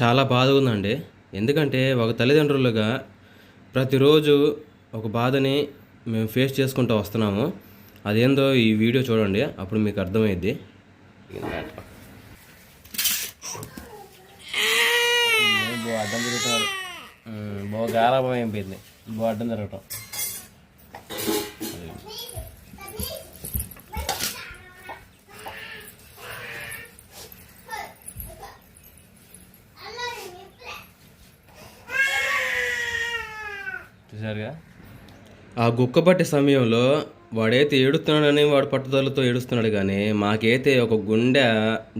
చాలా బాధగా ఉందండి. ఎందుకంటే ఒక తల్లిదండ్రులుగా ప్రతిరోజు ఒక బాధని మేము ఫేస్ చేసుకుంటూ వస్తున్నాము. అదేందో ఈ వీడియో చూడండి. అప్పుడు మీకు అర్థమైద్ది. అడ్డం తిరుగుతాడు. బాగా గారాబం అయిపోయింది. బాగా అడ్డం తిరగటం. చూసారుగా, ఆ గుక్కపట్టే సమయంలో వాడైతే ఏడుస్తున్నాడని వాడు పట్టుదలతో ఏడుస్తున్నాడు, కానీ మాకైతే ఒక గుండె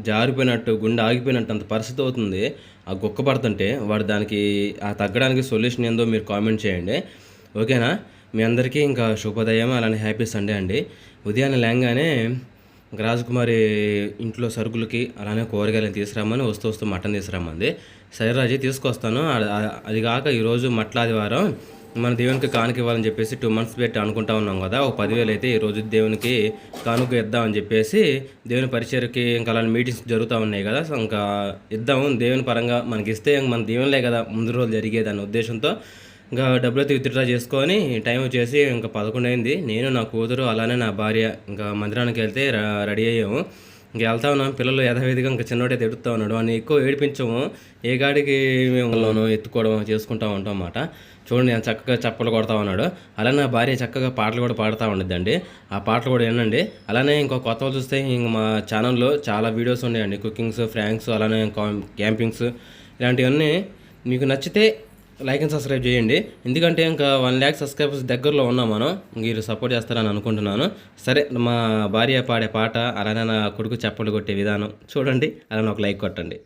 జారిపోయినట్టు, గుండె ఆగిపోయినట్టు అంత పరిస్థితి అవుతుంది ఆ గుక్క పడుతుంటే. వాడు దానికి ఆ తగ్గడానికి సొల్యూషన్ ఏందో మీరు కామెంట్ చేయండి, ఓకేనా? మీ అందరికీ ఇంకా శుభోదయం, అలానే హ్యాపీ సండే అండి. ఉదయాన్నే లేంగానే ఇంక రాజకుమారి ఇంట్లో సరుకులకి అలానే కూరగాయలు తీసుకురమ్మని వస్తూ మటన్ తీసుకురమ్మంది. సరే రాజీ తీసుకొస్తాను. అది కాక ఈరోజు మట్ల ఆదివారం, మన దేవునికి కానుక ఇవ్వాలని చెప్పేసి 2 months పెట్టి అనుకుంటా ఉన్నాం కదా. ఒక 10,000 అయితే ఈరోజు దేవునికి కానుక ఇద్దామని చెప్పేసి, దేవుని పరిచయకి ఇంకా అలాంటి మీటింగ్స్ జరుగుతూ ఉన్నాయి కదా, సో ఇంకా ఇద్దాము దేవుని పరంగా. మనకి ఇస్తే మన దేవునిలే కదా ముందు రోజు జరిగేది అన్న ఉద్దేశంతో ఇంకా డబ్బులైతే విత్డ్రా చేసుకొని టైం వచ్చేసి ఇంకా 11 అయింది. నేను, నా కూతురు అలానే నా భార్య ఇంకా మందిరానికి వెళ్తే రెడీ అయ్యాము. ఇంక వెళ్తా ఉన్నాం. పిల్లలు యథావిధిగా ఇంకా చిన్నోడైతే ఎడుతూ ఉన్నాడు. అని ఎక్కువ ఏడిపించము. ఏ గాడికి మేము ఎత్తుకోవడం చేసుకుంటూ ఉంటాం అన్నమాట. చూడండి నేను చక్కగా చప్పలు కొడతా ఉన్నాడు. అలానే నా భార్య చక్కగా పాటలు కూడా పాడుతూ ఉండిద్దండి. ఆ పాటలు కూడా వినండి. అలానే ఇంకో కొత్త వాళ్ళు చూస్తే ఇంక మా ఛానల్లో చాలా వీడియోస్ ఉన్నాయండి. కుకింగ్స్, ఫ్రాంక్స్, అలానే క్యాంపింగ్స్, ఇలాంటివన్నీ మీకు నచ్చితే లైక్ అండ్ సబ్స్క్రైబ్ చేయండి. ఎందుకంటే ఇంకా 1 lakh సబ్స్క్రైబర్స్ దగ్గరలో ఉన్నాం మనం. మీరు సపోర్ట్ చేస్తారని అనుకుంటున్నాను. సరే, మా భార్య పాడే పాట అలానే నా కొడుకు చప్పలు కొట్టే విధానం చూడండి. అలానే ఒక లైక్ కొట్టండి.